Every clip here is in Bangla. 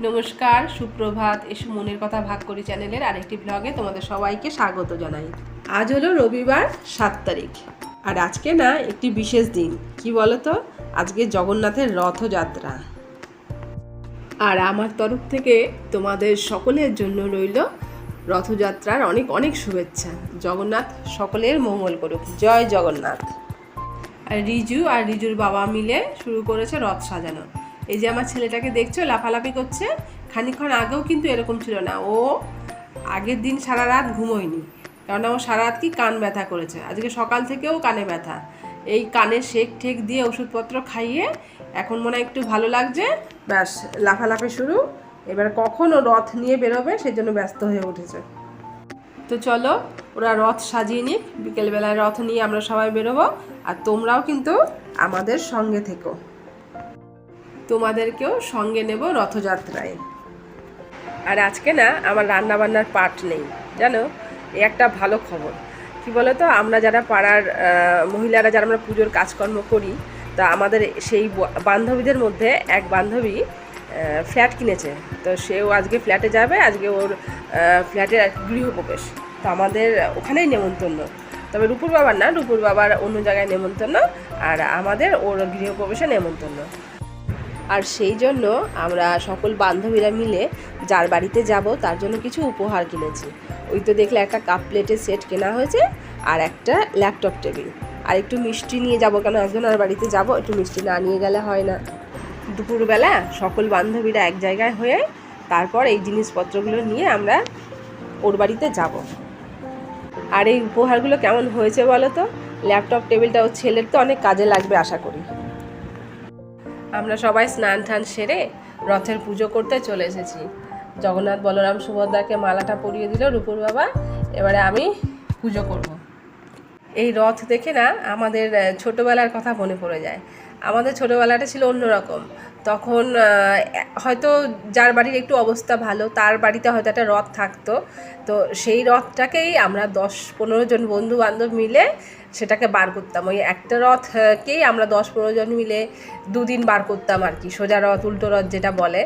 নমস্কার, সুপ্রভাত। এসো মনের কথা ভাগ করি চ্যানেলের আরেকটি ব্লগে তোমাদের সবাইকে স্বাগত জানাই। আজ হলো রবিবার 7 তারিখ, আর আজকে না একটি বিশেষ দিন। কি বলো তো, আজকে জগন্নাথের রথযাত্রা। আর আমার তরফ থেকে তোমাদের সকলের জন্য রইল রথযাত্রার অনেক অনেক শুভেচ্ছা। জগন্নাথ সকলের মঙ্গল করুক। জয় জগন্নাথ। আর রিজু আর রিজুর বাবা মিলে শুরু করেছে রথ সাজানো। এই যে আমার ছেলেটাকে দেখছো লাফালাফি করছে, খানিকক্ষণ আগেও কিন্তু এরকম ছিল না। ও আগের দিন সারা রাত ঘুমোয়নি, কারণ ও সারা রাত কি কান ব্যথা করেছে। আজকে সকাল থেকেও কানে ব্যথা, এই কানে শেক ঠেক দিয়ে ওষুধপত্র খাইয়ে এখন মনে হয় একটু ভালো লাগছে, ব্যাস লাফালাফি শুরু। এবার কখন ও রথ নিয়ে বেরোবে সেজন্য ব্যস্ত হয়ে উঠেছে। তো চলো ওরা রথ সাজিয়ে নিক, বিকেলবেলায় রথ নিয়ে আমরা সবাই বেরোবো। আর তোমরাও কিন্তু আমাদের সঙ্গে থেকো, তোমাদেরকেও সঙ্গে নেব রথযাত্রায়। আর আজকে না আমার রান্নাবান্নার পার্ট নেই, জানো, এই একটা ভালো খবর। কি বলো তো, আমরা যারা পাড়ার মহিলারা যারা আমরা পুজোর কাজকর্ম করি, তা আমাদের সেই বান্ধবীদের মধ্যে এক বান্ধবী ফ্ল্যাট কিনেছে। তো সেও আজকে ফ্ল্যাটে যাবে, আজকে ওর ফ্ল্যাটের গৃহপ্রবেশ। তো আমাদের ওখানেই নেমন্তন্ন, তবে রূপুর বাবার না, রূপুর বাবার অন্য জায়গায় নেমন্তন্ন, আর আমাদের ওর গৃহপ্রবেশে নেমন্তন্ন। আর সেই জন্য আমরা সকল বান্ধবীরা মিলে যার বাড়িতে যাব তার জন্য কিছু উপহার কিনেছি। ওই তো দেখলে একটা কাপ প্লেটের সেট কেনা হয়েছে, আর একটা ল্যাপটপ টেবিল, আর একটু মিষ্টি নিয়ে যাব, কেন একজনের বাড়িতে যাব, একটু মিষ্টি না নিয়ে গেলে হয় না। দুপুরবেলা সকল বান্ধবীরা এক জায়গায় হয়ে তারপর এই জিনিসপত্রগুলো নিয়ে আমরা ওর বাড়িতে যাব। আর এই উপহারগুলো কেমন হয়েছে বলো তো? ল্যাপটপ টেবিলটা ওর ছেলের তো অনেক কাজে লাগবে আশা করি। আমরা সবাই স্নান টান সেরে রথের পুজো করতে চলে এসেছি। জগন্নাথ বলরাম সুভদ্রাকে মালাটা পরিয়ে দিল রূপুর বাবা, এবারে আমি পুজো করব। এই রথ দেখে না আমাদের ছোটোবেলার কথা মনে পড়ে যায়। আমাদের ছোটোবেলাটা ছিল অন্যরকম। তখন হয়তো যার বাড়ির একটু অবস্থা ভালো তার বাড়িতে হয়তো একটা রথ থাকতো। তো সেই রথটাকেই আমরা 10-15 জন বন্ধু বান্ধব মিলে সেটাকে বার করতাম। ওই একটা রথকেই আমরা 10-15 জন মিলে 2 দিন বার করতাম আর কি, সোজা রথ উল্টো রথ যেটা বলে।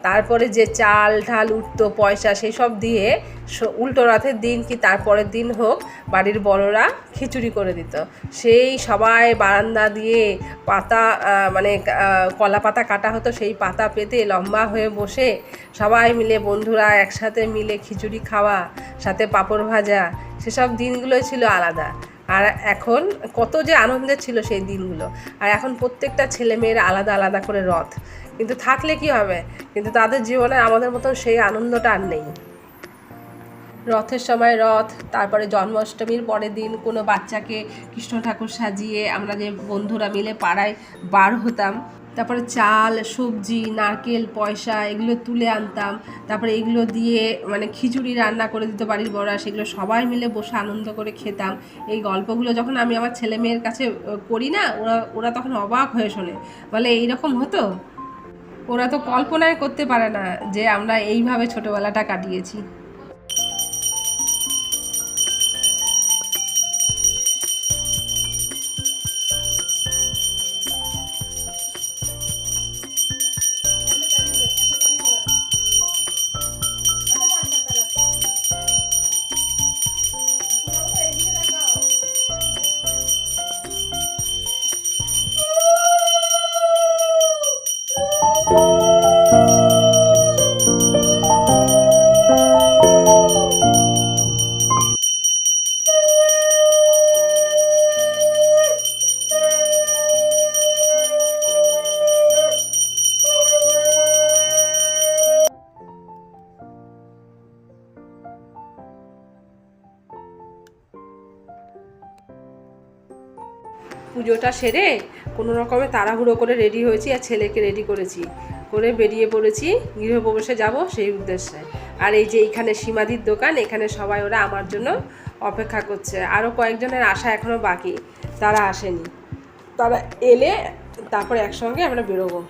তারপরে যে চাল ঢাল উঠতো পয়সা সেই সব দিয়ে উল্টো রথের দিন কি তারপরের দিন হোক বাড়ির বড়রা খিচুড়ি করে দিত। সেই সবাই বারান্দা দিয়ে পাতা, মানে কলা পাতা কাটা হতো, সেই পাতা পেতে লম্বা হয়ে বসে সবাই মিলে বন্ধুরা একসাথে মিলে খিচুড়ি খাওয়া, সাথে পাঁপড় ভাজা, সেসব দিনগুলোই ছিল আলাদা। আর এখন কত যে আনন্দের ছিল সেই দিনগুলো। আর এখন প্রত্যেকটা ছেলেমেয়ের আলাদা আলাদা করে রথ, কিন্তু থাকলে কি হবে, কিন্তু তাদের জীবনে আমাদের মতন সেই আনন্দটা আর নেই। রথের সময় রথ, তারপরে জন্মাষ্টমীর পরের দিন কোনো বাচ্চাকে কৃষ্ণ ঠাকুর সাজিয়ে আমরা যে বন্ধুরা মিলে পাড়ায় বার হতাম, তারপরে চাল সবজি নারকেল পয়সা এগুলো তুলে আনতাম, তারপরে এগুলো দিয়ে মানে খিচুড়ি রান্না করে দিত বাড়ির বড়রা, সেগুলো সবাই মিলে বসে আনন্দ করে খেতাম। এই গল্পগুলো যখন আমি আমার ছেলে মেয়ের কাছে করি না, ওরা তখন অবাক হয়ে শোনে, বলে এইরকম হতো। ওরা তো কল্পনাই করতে পারে না যে আমরা এইভাবে ছোটোবেলাটা কাটিয়েছি। পুজোটা সেরে কোনো রকমে তাড়াহুড়ো করে রেডি হয়েছি, আর ছেলেকে রেডি করেছি, করে বেরিয়ে পড়েছি গৃহপ্রবেশে যাব সেই উদ্দেশ্যে। আর এই যে এইখানে সীমাদির দোকান, এখানে সবাই ওরা আমার জন্য অপেক্ষা করছে। আরও কয়েকজনের আসা এখনও বাকি, তারা আসেনি। তারা এলে তারপরে একসঙ্গে আমরা বেরোবো।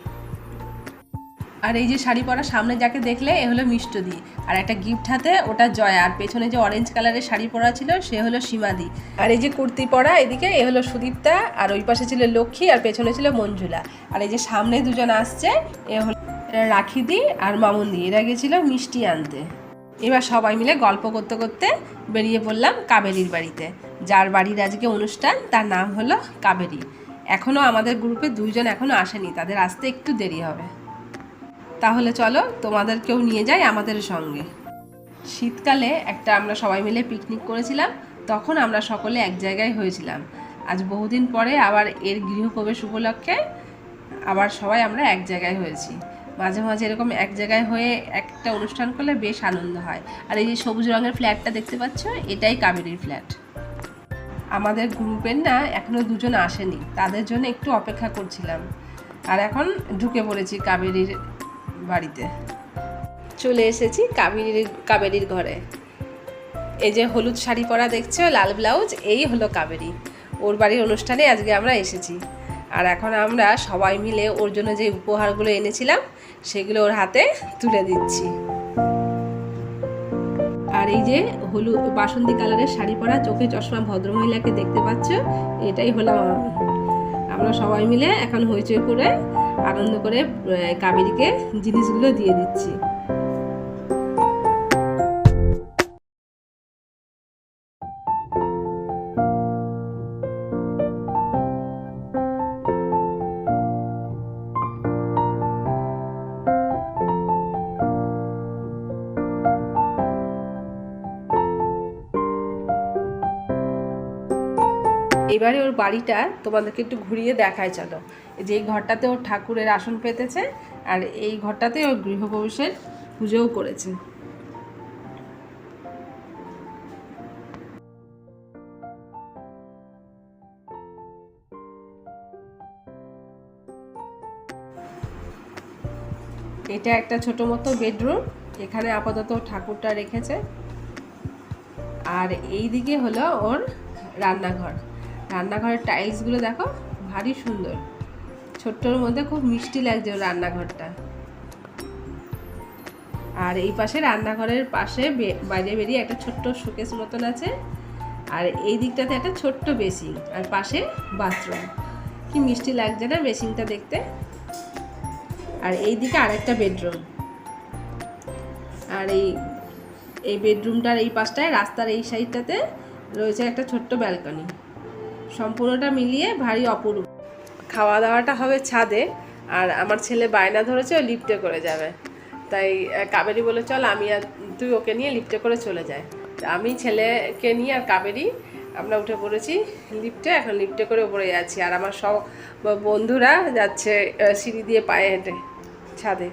আর এই যে শাড়ি পরা সামনে যাকে দেখলে এ হলো মিষ্টদি, আর একটা গিফট হাতে ওটা জয়া, আর পেছনে যে অরেঞ্জ কালারের শাড়ি পরা ছিল সে হলো সীমাদি, আর এই যে কুর্তি পরা এদিকে এ হলো সুদীপ্তা, আর ওই পাশে ছিল লক্ষ্মী, আর পেছনে ছিল মঞ্জুলা। আর এই যে সামনে দুজন আসছে এ হলো রাখিদি আর মামুনদি এরা গেছিল মিষ্টি আনতে। এবার সবাই মিলে গল্প করতে করতে বেরিয়ে পড়লাম কাবেরীর বাড়িতে, যার বাড়ির আজকে অনুষ্ঠান, তার নাম হলো কাবেরী। এখনও আমাদের গ্রুপে 2 জন এখনও আসেনি, তাদের আসতে একটু দেরি হবে। তাহলে চলো তোমাদেরকেও নিয়ে যাই আমাদের সঙ্গে। শীতকালে একটা আমরা সবাই মিলে পিকনিক করেছিলাম, তখন আমরা সকলে এক জায়গায় হয়েছিলাম। আজ বহুদিন পরে আবার এর গৃহপ্রবেশ উপলক্ষে আবার সবাই আমরা এক জায়গায় হয়েছি। মাঝে মাঝে এরকম এক জায়গায় হয়ে একটা অনুষ্ঠান করলে বেশ আনন্দ হয়। আর এই যে সবুজ রঙের ফ্ল্যাটটা দেখতে পাচ্ছ, এটাই কাবেরীর ফ্ল্যাট। আমাদের গ্রুপের না এখনও 2 জন আসেনি, তাদের জন্য একটু অপেক্ষা করছিলাম। আর এখন ঢুকে পড়েছি কাবেরীর বাড়িতে, চলে এসেছি কাবেরীর ঘরে। এই যে হলুদ শাড়ি পরা দেখছো, লাল ব্লাউজ, এই হলো কাবেরী। ওর বাড়ির অনুষ্ঠানে আজকে আমরা এসেছি। আর এখন আমরা সবাই মিলে ওর জন্য যে উপহারগুলো এনেছিলাম সেগুলো ওর হাতে তুলে দিচ্ছি। আর এই যে হলুদ বাসন্তী কালারের শাড়ি পরা চোখে চশমা ভদ্রমহিলাকে দেখতে পাচ্ছ, এটাই হলাম আমি। আমরা সবাই মিলে এখন হইচই করে আনন্দ করে কাবেরীকে জিনিসগুলো দিয়ে দিচ্ছি। এবারে ওর বাড়িটা তোমাদেরকে একটু ঘুরিয়ে দেখায়, চলো। যে এই ঘরটাতে ওর ঠাকুরের আসন পেতেছে, আর এই ঘরটাতে ওর গৃহপ্রবেশের পুজোও করেছে। এটা একটা ছোট মতো বেডরুম, এখানে আপাতত ঠাকুরটা রেখেছে। আর এই দিকে হলো ওর রান্নাঘর। রান্নাঘরের টাইলসগুলো দেখো, ভারী সুন্দর, ছোট্টর মধ্যে খুব মিষ্টি লাগছে ওর রান্নাঘরটা। আর এই পাশে রান্নাঘরের পাশে বাইরে বেরিয়ে একটা ছোট্ট শোকেস মতন আছে। আর এই দিকটাতে একটা ছোট্ট বেসিন, আর পাশে বাথরুম। কি মিষ্টি লাগছে না বেসিনটা দেখতে। আর এই দিকে আরেকটা বেডরুম। আর এই বেডরুমটার এই পাশটায় রাস্তার এই সাইডটাতে রয়েছে একটা ছোট্ট ব্যালকনি। সম্পূর্ণটা মিলিয়ে ভারী অপূর্ব। খাওয়া দাওয়াটা হবে ছাদে, আর আমার ছেলে বায়না ধরেছে ও লিফটে করে যাবে। তাই কাবেরী বলে চল আমি আর তুই ওকে নিয়ে লিফটে করে চলে যায়। আমি ছেলেকে নিয়ে আর কাবেরী আমরা উঠে পড়েছি লিফটে। এখন লিফটে করে উপরে যাচ্ছি, আর আমার সব বন্ধুরা যাচ্ছে সিঁড়ি দিয়ে পায়ে হেঁটে ছাদে।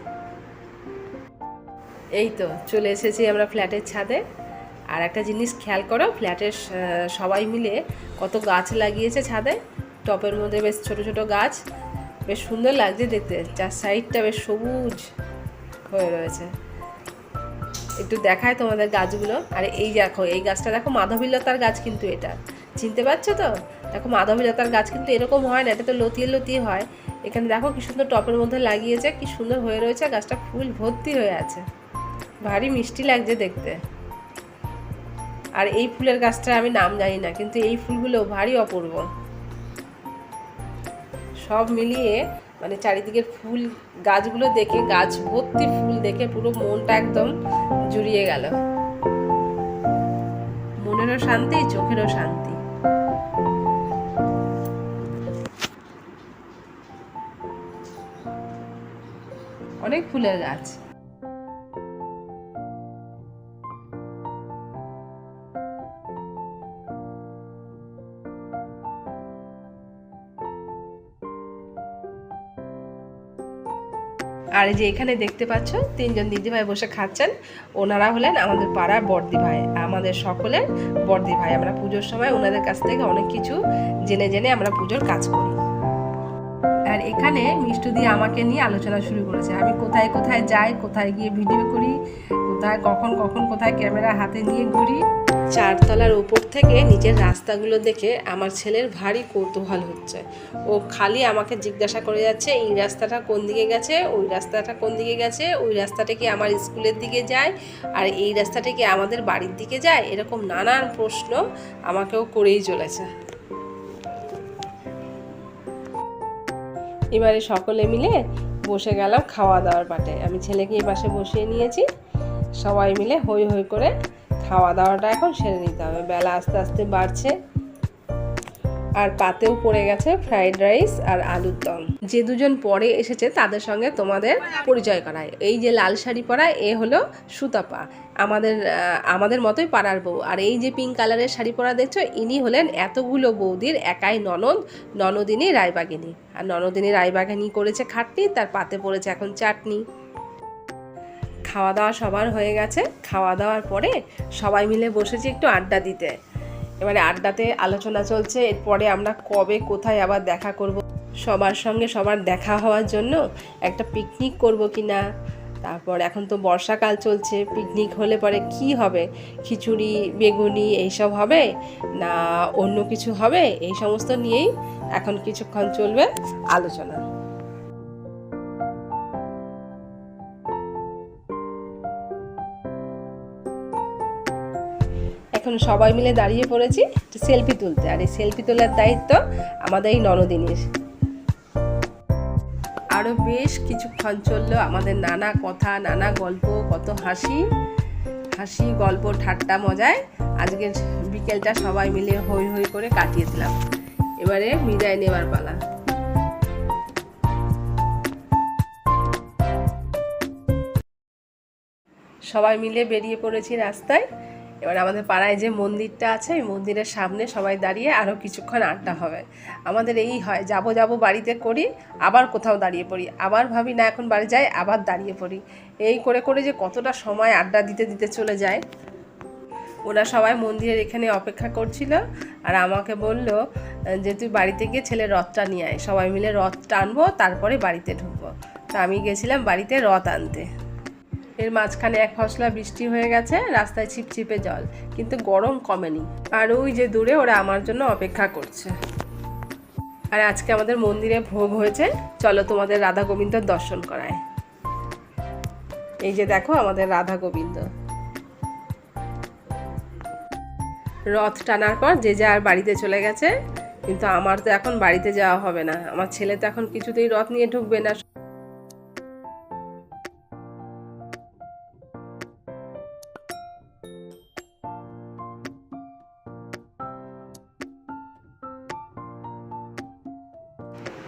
এই তো চলে এসেছি আমরা ফ্ল্যাটের ছাদে। আর একটা জিনিস খেয়াল করো, ফ্ল্যাটের সবাই মিলে কত গাছ লাগিয়েছে ছাদে। টবের মধ্যে বেশ ছোট ছোট গাছ, বেশ সুন্দর লাগছে দেখতে। চার সাইডটা বেশ সবুজ হয়ে রয়েছে। একটু দেখায় তোমাদের গাছগুলো। আর এই দেখো, এই গাছটা দেখো, মাধবীলতার গাছ কিন্তু এটা, চিনতে পারছো তো? দেখো মাধবীলতার গাছ কিন্তু এরকম হয় না, এটা তো লতিয়ে লতিয়ে হয়। এখানে দেখো কি সুন্দর টবের মধ্যে লাগিয়েছে, কি সুন্দর হয়ে রয়েছে। গাছটা ফুল ভর্তি হয়ে আছে, ভারী মিষ্টি লাগছে দেখতে। আর এই ফুলের গাছটা আমি নাম জানি না, কিন্তু এই ফুলগুলো ভারী অপূর্ব। সব মিলিয়ে মানে চারিদিকের ফুল গাছগুলো দেখে, গাছ ভর্তি ফুল দেখে পুরো মনটা একদম জুড়িয়ে গেল। মনেরও শান্তি, চোখেরও শান্তি। অনেক ফুলের গাছ। আর এই যে এখানে দেখতে পাচ্ছ 3 জন দিদিভাই বসে খাচ্ছেন। ওনারা হলেন আমাদের পাড়ার বড়দি ভাই, আমাদের সকলের বড়দি ভাই। আমরা পুজোর সময় ওনাদের কাছ থেকে অনেক কিছু জেনে জেনে আমরা পুজোর কাজ করি। আর এখানে মিষ্টু দিয়ে আমাকে নিয়ে আলোচনা শুরু করেছে। আমি কোথায় কোথায় যাই, কোথায় গিয়ে ভিডিও করি, কোথায় কখন কোথায় ক্যামেরা হাতে নিয়ে ঘুরি। 4 তলার উপর থেকে নিচের রাস্তাগুলো দেখে আমার ছেলের ভারী কৌতূহল হচ্ছে। ও খালি আমাকে জিজ্ঞাসা করে যাচ্ছে, এই রাস্তাটা কোন দিকে গেছে, ওই রাস্তাটা কোন দিকে গেছে, ওই রাস্তাটা কি আমার স্কুলের দিকে যায়, আর এই রাস্তাটা কি আমাদের বাড়ির দিকে যায়। এরকম নানান প্রশ্ন আমাকেও করেই চলেছে। এবারে সকলে মিলে বসে গেলাম খাওয়া দাওয়ার পাটে। আমি ছেলেকে এই পাশে বসিয়ে নিয়েছি, সবাই মিলে হই হই করে খাওয়া দাওয়াটা এখন সেরে নিতে হবে। বেলা আস্তে আস্তে বাড়ছে, আর পাতেও পড়ে গেছে ফ্রাইড রাইস আর আলুর দম। যে দুজন পরে এসেছে তাদের সঙ্গে তোমাদের পরিচয় করায়। এই যে লাল শাড়ি পরা, এ হলো সুতাপা, আমাদের মতোই পাড়ার বউ। আর এই যে পিঙ্ক কালারের শাড়ি পরা দেখছো, ইনি হলেন এতগুলো বৌদির একাই ননদ, ননদিনী রায়বাগিনী। আর ননদিনী রায়বাগিনী করেছে খাটনি, তার পাতে পড়েছে এখন চাটনি। খাওয়া দাওয়া সবার হয়ে গেছে। খাওয়া দাওয়ার পরে সবাই মিলে বসেছি একটু আড্ডা দিতে। এবারে আড্ডাতে আলোচনা চলছে এরপরে আমরা কবে কোথায় আবার দেখা করব, সবার সঙ্গে সবার দেখা হওয়ার জন্য একটা পিকনিক করব কি না। তারপর এখন তো বর্ষাকাল চলছে, পিকনিক হলে পরে কি হবে, খিচুড়ি বেগুনি এইসব হবে না অন্য কিছু হবে, এই সমস্ত নিয়েই এখন কিছুক্ষণ চলবে আলোচনা। এখন সবাই মিলে দাঁড়িয়ে পড়েছি সেলফি তুলতে, আর এই সেলফি তোলার দায়িত্ব আমাদের এই ননদিনীর। আরও বেশ কিছুক্ষণ চললো আমাদের নানা কথা, নানা গল্প, কত হাসি হাসি গল্প ঠাট্টা মজায় আজকের বিকেলটা সবাই মিলে হই হই করে কাটিয়ে দিলাম। এবারে বিদায় নেবার পালা। সবাই মিলে বেরিয়ে পড়েছি রাস্তায়। এবার আমাদের পাড়ায় যে মন্দিরটা আছে, ওই মন্দিরের সামনে সবাই দাঁড়িয়ে আরও কিছুক্ষণ আড্ডা হবে। আমাদের এই হয়, যাব বাড়িতে করি, আবার কোথাও দাঁড়িয়ে পড়ি, আবার ভাবি না এখন বাড়ি যাই, আবার দাঁড়িয়ে পড়ি। এই করে করে যে কতটা সময় আড্ডা দিতে দিতে চলে যায়। ওরা সবাই মন্দিরের এখানে অপেক্ষা করছিল, আর আমাকে বলল যে তুই বাড়িতে গিয়ে ছেলের রথটা নিয়ে আয়, সবাই মিলে রথ টানবো, তারপরে বাড়িতে ঢুকবো। তো আমি গেছিলাম বাড়িতে রথ আনতে। এর মাঝখানে এক ফসলা বৃষ্টি হয়ে গেছে, রাস্তায় ছিপছিপে জল, কিন্তু গরম কমেনি। আর ওই যে দূরে ওরা আমার জন্য অপেক্ষা করছে। আর আজকে আমাদের মন্দিরে ভোগ হয়েছে, চলো তোমাদের রাধা গোবিন্দর দর্শন করায়। এই যে দেখো আমাদের রাধা গোবিন্দ। রথ টানার পর যে যার বাড়িতে চলে গেছে, কিন্তু আমার তো এখন বাড়িতে যাওয়া হবে না, আমার ছেলে তো এখন কিছুতেই রথ নিয়ে ঢুকবে না।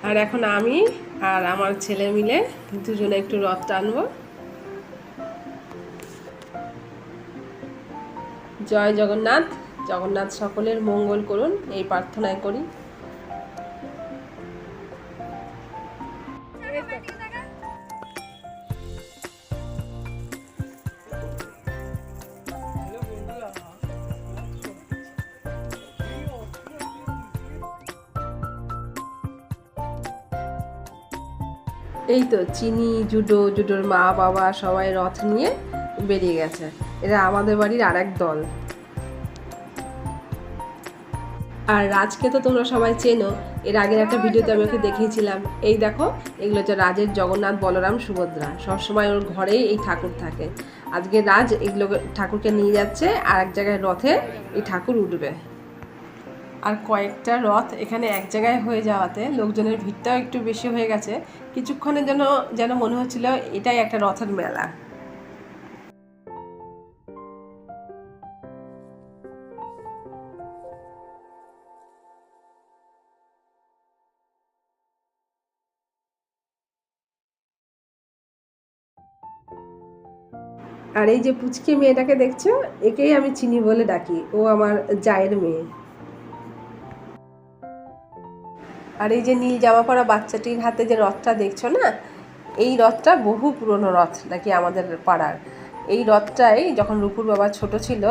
আর এখন আমি আর আমার ছেলে মিলে দুজনে একটু রথ টানবো। জয় জগন্নাথ, জগন্নাথ সকলের মঙ্গল করুন, এই প্রার্থনায় করি। এই তো চিনি, জুডোর মা বাবা সবাই রথ নিয়ে বেরিয়ে গেছে। এরা আমাদের বাড়ির আর এক দল। আর রাজকে তো তোমরা সবাই চেনো, এর আগের একটা ভিডিওতে আমি ওকে দেখিয়েছিলাম। এই দেখো, এগুলো হচ্ছে রাজের জগন্নাথ, বলরাম, সুভদ্রা। সবসময় ওর ঘরেই এই ঠাকুর থাকে। আজকে রাজ এগুলো ঠাকুরকে নিয়ে যাচ্ছে, আর এক জায়গায় রথে এই ঠাকুর উঠবে। আর কয়েকটা রথ এখানে এক জায়গায় হয়ে যাওয়াতে লোকজনের ভিড়টাও একটু বেশি হয়ে গেছে। কিছুক্ষণের জন্য যেন মনে হচ্ছিল এটাই একটা রথের মেলা। আর এই যে পুচকি মেয়েটাকে দেখছো, একেই আমি চিনি বলে ডাকি, ও আমার জায়ের মেয়ে। আর এই যে নীল জামা পরা বাচ্চাটির হাতে যে রথটা দেখছো না, এই রথটা বহু পুরনো রথ নাকি আমাদের পাড়ার। এই রথটাই যখন রূপুর বাবা ছোট ছিল,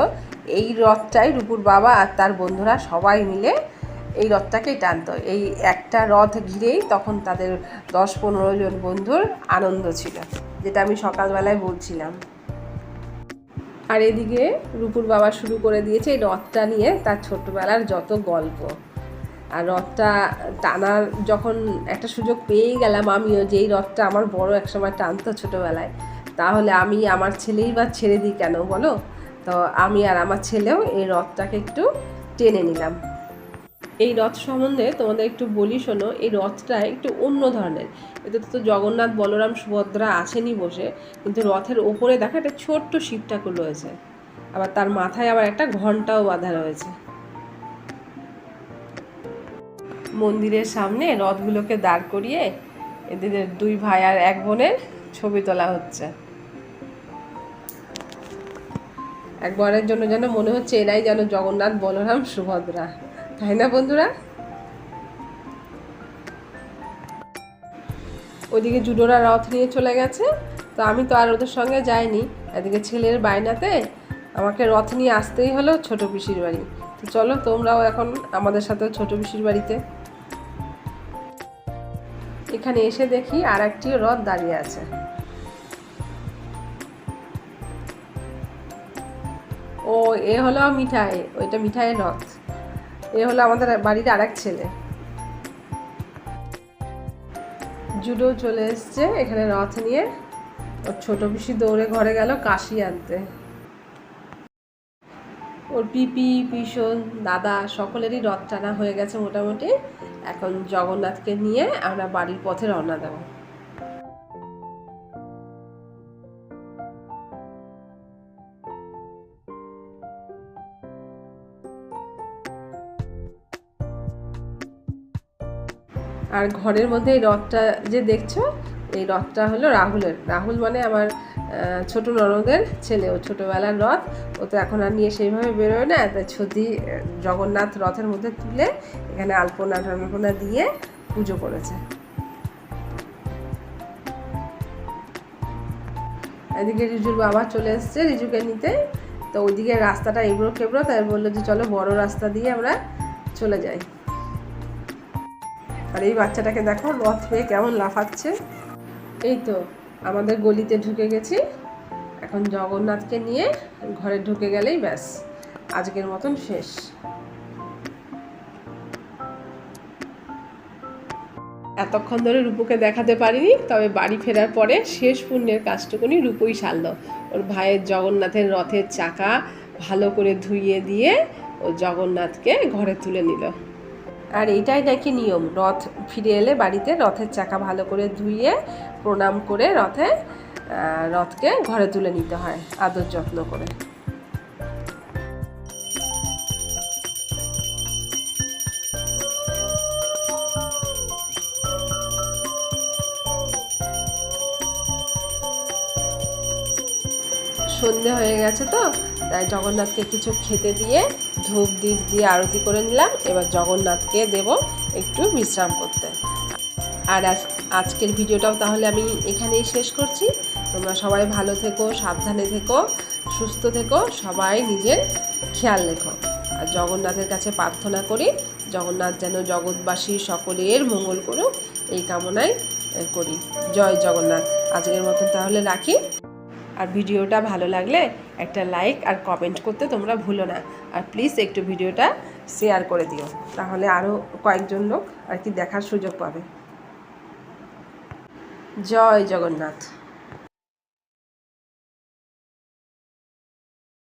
এই রথটাই রূপুর বাবা আর তার বন্ধুরা সবাই মিলে এই রথটাকেই টানতো। এই একটা রথ ঘিরেই তখন তাদের 10-15 জন বন্ধুর আনন্দ ছিল, যেটা আমি সকালবেলায় বলছিলাম। আর এদিকে রূপুর বাবা শুরু করে দিয়েছে এই রথটা নিয়ে তার ছোট্টবেলার যত গল্প। আর রথটা টানার যখন একটা সুযোগ পেয়েই গেলাম আমিও, যে এই রথটা আমার বড় একসময় টানতো ছোটোবেলায়, তাহলে আমি আমার ছেলেই বা ছেড়ে দিই কেন বলো। তো আমি আর আমার ছেলেও এই রথটাকে একটু টেনে নিলাম। এই রথ সম্বন্ধে তোমাদের একটু বলি শোনো। এই রথটা একটু অন্য ধরনের। এতে তো জগন্নাথ বলরাম সুভদ্রা আছেনই বসে, কিন্তু রথের ওপরে দেখো একটা ছোট্ট শিব ঠাকুর রয়েছে, আবার তার মাথায় আবার একটা ঘণ্টাও বাঁধা রয়েছে। মন্দিরের সামনে রথগুলোকে দাঁড় করিয়ে এদের দুই ভাই আর এক বোনের ছবি তোলা হচ্ছে। একবারের জন্য যেন মনে হচ্ছে এরাই যেন জগন্নাথ বলরাম সুভদ্রা, তাই না বন্ধুরা? ওইদিকে জুডোরা রথ নিয়ে চলে গেছে, তো আমি তো আর ওদের সঙ্গে যাইনি। এদিকে ছেলের বায়নাতে আমাকে রথ নিয়ে আসতেই হলো ছোট পিসির বাড়ি। তো চলো তোমরাও এখন আমাদের সাথে ছোট পিসির বাড়িতে। এখানে এসে দেখি আর একটি রথ দাঁড়িয়ে আছে। ও, এ হলো মিঠাই, ওইটা মিঠাইয়ের রথ। এ হলো আমাদের বাড়ির আর এক ছেলে। জুডো চলে এসছে এখানে রথ নিয়ে। ওর ছোট পিসি দৌড়ে ঘরে গেল কাশি আনতে। ওর পিপি, পিসন, দাদা সকলেরই রথ টানা হয়ে গেছে মোটামুটি। এখন জগন্নাথকে নিয়ে আমরা বাড়ির পথে রওনা দেব। আর ঘরের মধ্যে এই রথটা যে দেখছো, এই রথটা হলো রাহুলের। রাহুল মানে আমার ছোট ননদের ছেলে। ও ছোটোবেলার রথ, ও তো এখন আর নিয়ে সেইভাবে বেরোয় না, তাই ছদি জগন্নাথ রথের মধ্যে তুলে এখানে আলপনা টালপনা দিয়ে পুজো করেছে। এদিকে রিজুর বাবা চলে এসছে রিজুকে নিতে। তো ওইদিকে রাস্তাটা এবড়ো খেবড়ো, তাই বললো যে চলো বড় রাস্তা দিয়ে আমরা চলে যাই। আর এই বাচ্চাটাকে দেখো রথ পেয়ে কেমন লাফাচ্ছে। এই তো আমাদের গলিতে ঢুকে গেছি। এখন জগন্নাথকে নিয়ে ঘরে ঢুকে গেলেই ব্যাস, আজকের মতন শেষ। এতক্ষণ ধরে রূপুকে দেখাতে পারিনি, তবে বাড়ি ফেরার পরে শেষ পুণ্যের কাজটুকুনি রূপই সারল। ওর ভাইয়ের জগন্নাথের রথের চাকা ভালো করে ধুইয়ে দিয়ে ও জগন্নাথকে ঘরে তুলে নিল। আর এইটাই নাকি নিয়ম, রথ ফিরে এলে বাড়িতে রথের চাকা ভালো করে ধুইয়ে প্রণাম করে রথকে ঘরে তুলে নিতে হয় আদর যত্ন করে। সন্ধে হয়ে গেছে তো, তাই জগন্নাথকে কিছু খেতে দিয়ে ধূপ দ্বীপ দিয়ে আরতি করে নিলাম। এবার জগন্নাথকে দেব একটু বিশ্রাম করতে। আর আজকের ভিডিওটাও তাহলে আমি এখানেই শেষ করছি। তোমরা সবাই ভালো থেকো, সাবধানে থেকো, সুস্থ থেকো, সবাই নিজের খেয়াল রেখো। আর জগন্নাথের কাছে প্রার্থনা করি জগন্নাথ যেন জগৎবাসী সকলের মঙ্গল করুক, এই কামনাই করি। জয় জগন্নাথ। আজকের মতন তাহলে রাখি। আর ভিডিওটা ভালো লাগলে একটা লাইক আর কমেন্ট করতে তোমরা ভুলো না। আর প্লিজ একটু ভিডিওটা শেয়ার করে দিও, তাহলে আরও কয়েকজন লোক আর কি দেখার সুযোগ পাবে। জয় জগন্নাথ।